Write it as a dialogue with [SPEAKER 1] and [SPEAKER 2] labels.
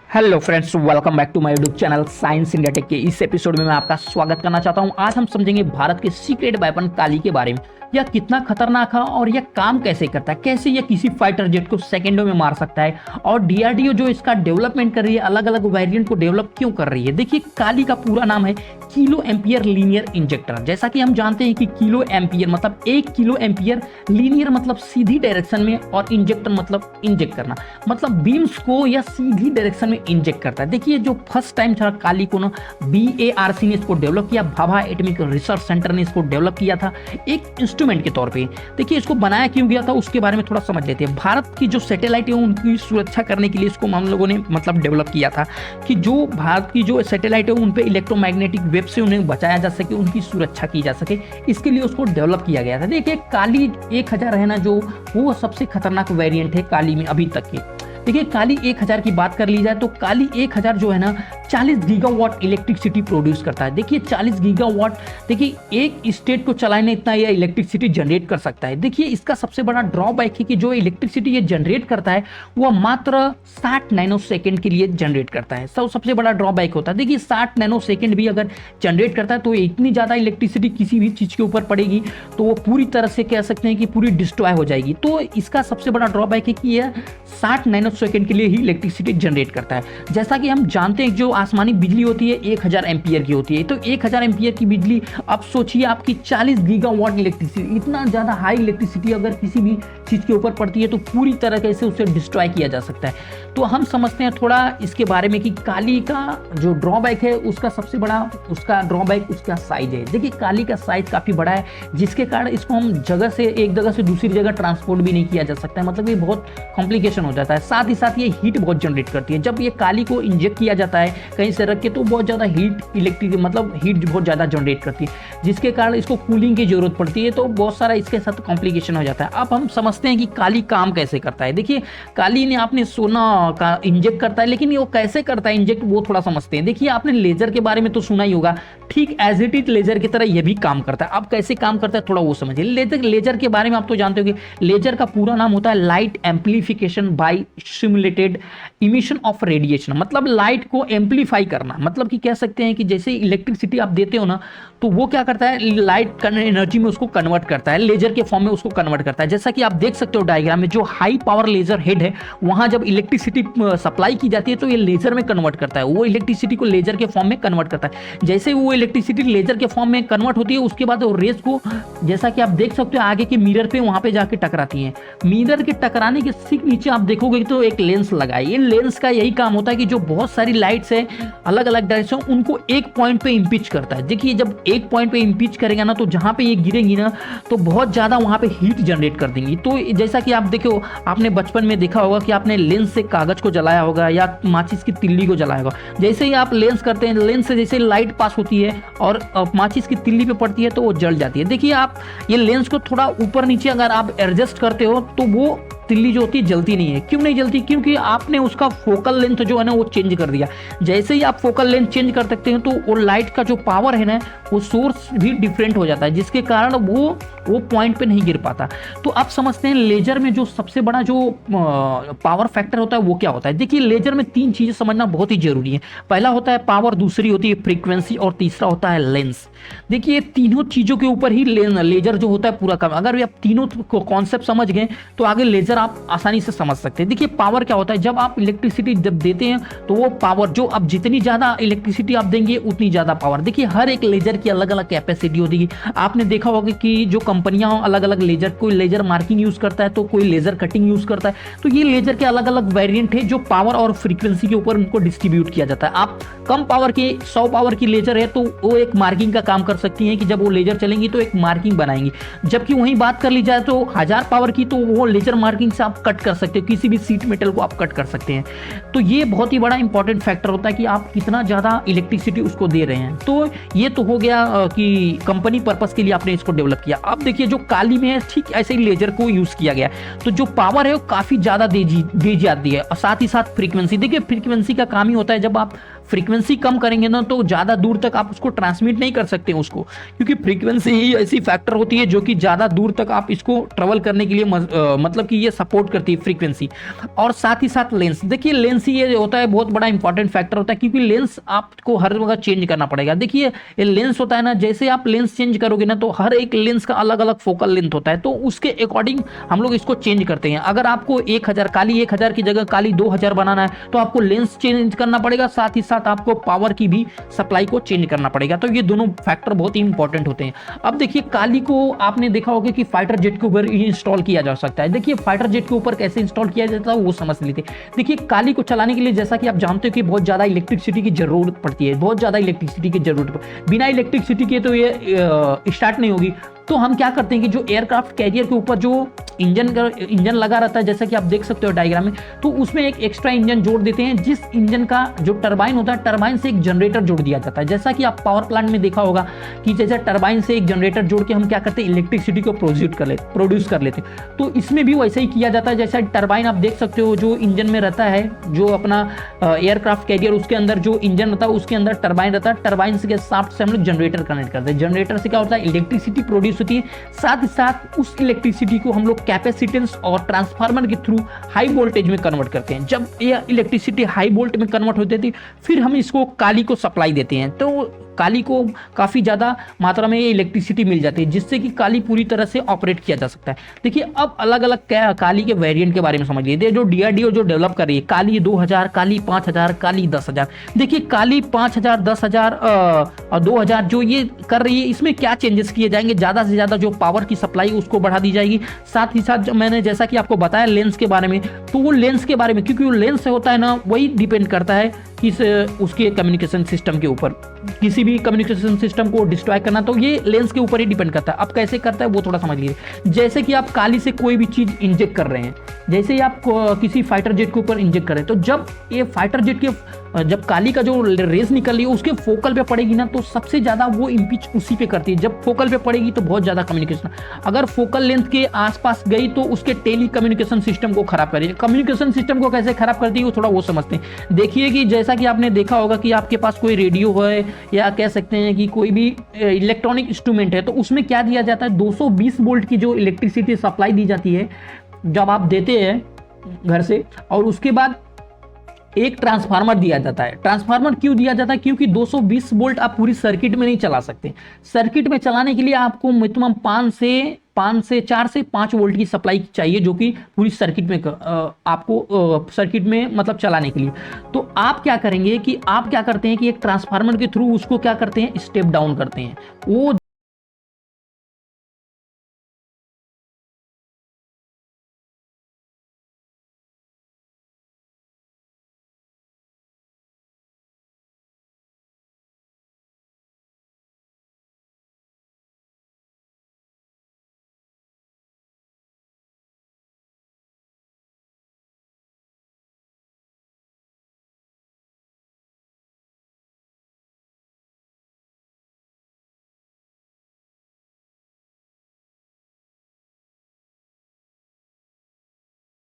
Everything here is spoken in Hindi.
[SPEAKER 1] Hello friends, welcome back to my YouTube channel science India tech के इस एपिसोड में मैं आपका स्वागत करना चाहता हूं। आज हम समझेंगे भारत के सीक्रेट वेपन काली के बारे में। यह कितना खतरनाक है और यह काम कैसे करता है, कैसे यह किसी फाइटर जेट को सेकंडों में मार सकता है, और डीआरडीओ जो इसका डेवलपमेंट कर रही है, अलग अलग वेरिएंट को डेवलप क्यों कर रही है। देखिए, काली का पूरा नाम है किलो एम्पियर लीनियर इंजेक्टर। जैसा कि हम जानते हैं कि किलो एम्पियर मतलब 1 किलो एम्पियर, लीनियर मतलब सीधी डायरेक्शन में, और इंजेक्टर मतलब इंजेक्ट करना, मतलब बीम्स को यह सीधी डायरेक्शन में इंजेक्ट करता है। देखिए, जो फर्स्ट टाइम था काली को ना BARC ने इसको डेवलप किया, भाभा एटॉमिक रिसर्च सेंटर ने इसको डेवलप किया था एक इंस्ट्रूमेंट के तौर पे। देखिए, इसको बनाया क्यों गया था उसके बारे में थोड़ा समझ लेते हैं। भारत की जो सैटेलाइट है उनकी सुरक्षा करने के लिए इसको हम लोगों ने मतलब डेवलप किया था कि जो भारत की जो सैटेलाइट है उन पे इलेक्ट्रोमैग्नेटिक वेव से उन्हें बचाया जा सके, उनकी सुरक्षा की जा सके, इसके लिए उसको डेवलप किया गया था। देखिए, काली 1000 है ना, जो वो सबसे खतरनाक वेरिएंट है काली में अभी तक के। देखिए, काली 1000 की बात कर ली जाए तो काली 1000 जो है ना 40 गीगावाट इलेक्ट्रिसिटी प्रोड्यूस करता है। देखिए, 40 गीगावाट, देखिए एक स्टेट को चलाने इतना यह इलेक्ट्रिसिटी जनरेट कर सकता है। देखिए, इसका सबसे बड़ा ड्रॉबैक है कि जो इलेक्ट्रिसिटी ये जनरेट करता है वह मात्र 60 नैनो सेकेंड के लिए जनरेट करता है। सबसे बड़ा ड्रॉबैक होता है। देखिए, 60 नैनो सेकेंड भी अगर जनरेट करता है तो इतनी ज़्यादा इलेक्ट्रिसिटी किसी भी चीज़ के ऊपर पड़ेगी तो वो पूरी तरह से कह सकते हैं कि पूरी डिस्ट्रॉय हो जाएगी। तो इसका सबसे बड़ा ड्रॉबैक है कि यह 60 नैनो सेकेंड के लिए ही इलेक्ट्रिसिटी जनरेट करता है। जैसा कि हम जानते हैं जो आसमानी बिजली होती है 1000 एम्पियर की होती है, तो 1000 एम्पियर की बिजली, अब सोचिए आपकी 40 गीगावाट इलेक्ट्रिसिटी, इतना ज़्यादा हाई इलेक्ट्रिसिटी अगर किसी भी चीज़ के ऊपर पड़ती है तो पूरी तरह से उसे डिस्ट्रॉय किया जा सकता है। तो हम समझते हैं थोड़ा इसके बारे में कि काली का जो ड्रॉबैक है उसका सबसे बड़ा उसका ड्रॉबैक उसका साइज है। देखिए, काली का साइज काफ़ी बड़ा है जिसके कारण इसको हम एक जगह से दूसरी जगह ट्रांसपोर्ट भी नहीं किया जा सकता है, मतलब ये बहुत कॉम्प्लिकेशन हो जाता है। साथ ही साथ ये हीट बहुत जनरेट करती है। जब ये काली को इंजेक्ट किया जाता है कहीं से रख के तो बहुत ज़्यादा हीट बहुत ज़्यादा जनरेट करती है, जिसके कारण इसको कूलिंग की जरूरत पड़ती है, तो बहुत सारा इसके साथ कॉम्प्लिकेशन हो जाता है। अब हम समझते हैं कि काली काम कैसे करता है। देखिए, काली ने आपने सोना का इंजेक्ट करता है, लेकिन वो कैसे करता है इंजेक्ट वो थोड़ा समझते हैं। देखिए, आपने लेजर के बारे में तो सुना ही होगा, ठीक एज इट इज लेजर की तरह यह भी काम करता है। अब कैसे काम करता है थोड़ा वो समझिए। लेजर के बारे में आप तो जानते हो कि लेजर का पूरा नाम होता है light amplification by simulated emission of radiation, मतलब लाइट को एम्प्लीफाई करना, मतलब कि कह सकते हैं कि जैसे इलेक्ट्रिसिटी आप देते हो ना तो वो क्या करता है, लाइट एनर्जी में उसको कन्वर्ट करता है, लेजर के फॉर्म में उसको कन्वर्ट करता है। जैसा कि आप देख सकते हो डायग्राम में, जो हाई पावर लेजर हेड है वहां जब इलेक्ट्रिसिटी सप्लाई की जाती है तो ये लेजर में कन्वर्ट करता है, वो इलेक्ट्रिसिटी को लेजर के फॉर्म में कन्वर्ट करता है। जैसे वो इलेक्ट्रिसिटी लेजर के फॉर्म में कन्वर्ट होती है उसके बाद वो रेस को, जैसा कि आप देख सकते हो आगे के मिरर पे वहां पे जाके टकराती है। मिरर के टकराने के ठीक नीचे आप देखोगे तो एक लेंस लगा है। ये लेंस का यही काम होता है कि जो बहुत सारी लाइट्स है अलग अलग डायरेक्शन उनको एक पॉइंट पे इंपिच करता है। देखिए, जब एक पॉइंट पे इंपिच करेगा ना तो जहां पे ये गिरेंगी ना तो बहुत ज्यादा वहां पे हीट जनरेट कर देंगी। तो जैसा कि आप देखो, आपने बचपन में देखा होगा कि आपने लेंस से कागज को जलाया होगा या माचिस की तिल्ली को जलाया होगा। जैसे ही आप लेंस करते हैं, लेंस से जैसे लाइट पास होती है और माचिस की तिल्ली पे पड़ती है तो वो जल जाती है। देखिए, आप ये लेंस को थोड़ा ऊपर नीचे अगर आप एडजस्ट करते हो तो वो तिल्ली जो होती है जलती नहीं है। क्यों नहीं जलती? क्योंकि आपने उसका फोकल लेंथ जो है ना वो चेंज कर दिया। जैसे ही आप फोकल लेंथ चेंज कर सकते हैं तो वो लाइट का जो पावर है ना वो सोर्स भी डिफरेंट हो जाता है, जिसके कारण वो पॉइंट पे नहीं गिर पाता। तो आप समझते हैं लेजर में जो सबसे बड़ा जो पावर फैक्टर होता है वो क्या होता है। देखिए, लेजर में 3 चीजें समझना बहुत ही जरूरी है। पहला होता है पावर, दूसरी होती है फ्रीक्वेंसी, और तीसरा होता है लेंस। देखिए, तीनों चीजों के ऊपर ही लेजर जो होता है पूरा काम। अगर आप तीनों कॉन्सेप्ट समझ गए तो आगे लेजर आप आसानी से समझ सकते हैं। देखिए, पावर क्या होता है, जब आप इलेक्ट्रिसिटी जब देते हैं तो वो पावर जो अब जितनी ज्यादा इलेक्ट्रिसिटी आप देंगे उतनी ज्यादा पावर। देखिए, हर एक लेजर की अलग अलग कैपेसिटी होती है। आपने देखा होगा कि जो कंपनियां अलग अलग लेजर, कोई लेजर मार्किंग यूज करता है तो कोई लेजर कटिंग यूज करता है। तो ये लेजर के अलग अलग वेरिएंट है जो पावर और फ्रीक्वेंसी के ऊपर उनको डिस्ट्रीब्यूट किया जाता है। आप कम पावर के 100 पावर की लेजर है तो वो एक मार्किंग का काम कर सकती है कि जब वो लेजर चलेंगी तो एक मार्किंग बनाएंगी। जबकि वहीं बात कर ली जाए तो 1000 पावर की तो वो लेजर मार्किंग से आप कट कर सकते हो, किसी भी सीट मेटल को आप कट कर सकते हैं। तो ये बहुत ही बड़ा इंपॉर्टेंट फैक्टर होता है कि आप कितना ज्यादा इलेक्ट्रिसिटी उसको दे रहे हैं। तो ये तो हो गया कि कंपनी पर्पस के लिए आपने इसको डेवलप किया। अब देखिए, जो काली में है ठीक ऐसे ही लेजर को यूज किया गया, तो जो पावर है वो काफी ज्यादा दे जाती है, और साथ ही साथ फ्रीक्वेंसी। देखिए, फ्रीक्वेंसी का काम ही होता है जब आप फ्रीक्वेंसी कम करेंगे ना तो ज़्यादा दूर तक आप उसको ट्रांसमिट नहीं कर सकते हैं उसको, क्योंकि फ्रीक्वेंसी ही ऐसी फैक्टर होती है जो कि ज़्यादा दूर तक आप इसको ट्रेवल करने के लिए मतलब कि ये सपोर्ट करती है फ्रीक्वेंसी। और साथ ही साथ लेंस, देखिए लेंस ही ये होता है बहुत बड़ा इंपॉर्टेंट फैक्टर होता है, क्योंकि लेंस आपको हर जगह चेंज करना पड़ेगा। देखिए ये लेंस होता है ना, जैसे आप लेंस चेंज करोगे ना तो हर एक लेंस का अलग अलग फोकल लेंथ होता है, तो उसके अकॉर्डिंग हम लोग इसको चेंज करते हैं। अगर आपको 1000 काली 1000 की जगह काली 2000 बनाना है तो आपको लेंस चेंज करना पड़ेगा, साथ ही साथ आपको पावर की भी सप्लाई को चेंज करना पड़ेगा। तो ये दोनों फैक्टर बहुत ही इंपॉर्टेंट होते हैं। अब देखिए काली को आपने देखा होगा कि फाइटर जेट के ऊपर इंस्टॉल किया जा सकता है। देखिए फाइटर जेट के ऊपर कैसे इंस्टॉल किया जाता है वो समझ लेते हैं। देखिए काली को चलाने के लिए जैसा कि आप जानते हो कि बहुत ज़्यादा इलेक्ट्रिसिटी की जरूरत पड़ती है, बहुत ज़्यादा इलेक्ट्रिसिटी की जरूरत, बिना इलेक्ट्रिसिटी के तो ये स्टार्ट नहीं होगी। तो हम क्या करते हैं कि जो एयरक्राफ्ट कैरियर के ऊपर जो इंजन लगा रहता है, जैसा कि आप देख सकते हो डायग्राम में, तो उसमें एक एक्स्ट्रा इंजन जोड़ देते हैं, जिस इंजन का जो टरबाइन होता है, टरबाइन से एक जनरेटर जोड़ दिया जाता है। जैसा कि आप पावर प्लांट में देखा होगा कि जैसे टरबाइन से एक जनरेटर जोड़ के हम क्या करते हैं, इलेक्ट्रिसिटी को प्रोड्यूस कर लेते हैं। तो इसमें भी वैसे ही किया जाता है। जैसा टरबाइन आप देख सकते हो जो इंजन में रहता है, जो अपना एयरक्राफ्ट कैरियर, उसके अंदर जो इंजन रहता है उसके अंदर टरबाइन रहता है, टरबाइन के साथ से हम लोग जनरेटर कनेक्ट करते हैं। जनरेटर से क्या होता है, इलेक्ट्रिसिटी प्रोड्यूस होती है, साथ ही साथ उस इलेक्ट्रिसिटी को हम लोग कैपेसिटेंस और ट्रांसफार्मर के थ्रू हाई वोल्टेज में कन्वर्ट करते हैं। जब ये इलेक्ट्रिसिटी हाई वोल्ट में कन्वर्ट होती है फिर हम इसको काली को सप्लाई देते हैं, तो काली को काफ़ी ज़्यादा मात्रा में ये इलेक्ट्रिसिटी मिल जाती है, जिससे कि काली पूरी तरह से ऑपरेट किया जा सकता है। देखिए अब अलग अलग काली के वेरिएंट के बारे में समझ लीजिए। जो DRDO जो डेवलप कर रही है, काली 2000, काली 5000, काली 10,000। देखिए काली 5000, 10,000 और 2000 जो ये कर रही है, इसमें क्या चेंजेस किए जाएंगे, ज़्यादा से ज़्यादा जो पावर की सप्लाई उसको बढ़ा दी जाएगी। साथ ही साथ मैंने जैसा कि आपको बताया लेंस के बारे में, तो वो लेंस के बारे में, क्योंकि वो लेंस से होता है ना, वही डिपेंड करता है किस उसके कम्युनिकेशन सिस्टम के ऊपर। किसी भी कम्युनिकेशन सिस्टम को डिस्ट्रॉय करना तो ये लेंस के ऊपर ही डिपेंड करता है। अब कैसे करता है वो थोड़ा समझ लीजिए। जैसे कि आप काली से कोई भी चीज़ इंजेक्ट कर रहे हैं, जैसे ही आप किसी फाइटर जेट के ऊपर इंजेक्ट करें, तो जब ये फाइटर जेट के जब काली का जो रेस निकल रही है उसके फोकल पे पड़ेगी ना, तो सबसे ज़्यादा वो इम्पिच उसी पे करती है। जब फोकल पे पड़ेगी तो बहुत ज़्यादा कम्युनिकेशन, अगर फोकल लेंथ के आसपास गई तो उसके टेली कम्युनिकेशन सिस्टम को खराब करेगी। कम्युनिकेशन सिस्टम को कैसे खराब करती है वो थोड़ा वो समझते हैं। देखिए कि जैसा कि आपने देखा होगा कि आपके पास कोई रेडियो है या कह सकते हैं कि कोई भी इलेक्ट्रॉनिक इंस्ट्रूमेंट है, तो उसमें क्या दिया जाता है, 220 वोल्ट की जो इलेक्ट्रिसिटी सप्लाई दी जाती है जब आप देते हैं घर से, और उसके बाद एक ट्रांसफार्मर दिया जाता है। ट्रांसफार्मर क्यों दिया जाता है, क्योंकि 220 वोल्ट आप पूरी सर्किट में नहीं चला सकते। सर्किट में चलाने के लिए आपको मिनिमम 4 से 5 वोल्ट की सप्लाई चाहिए, जो कि पूरी सर्किट में आपको सर्किट में मतलब चलाने के लिए। तो आप क्या करेंगे कि आप क्या करते हैं कि एक ट्रांसफार्मर के थ्रू उसको क्या करते हैं, स्टेप डाउन करते हैं। वो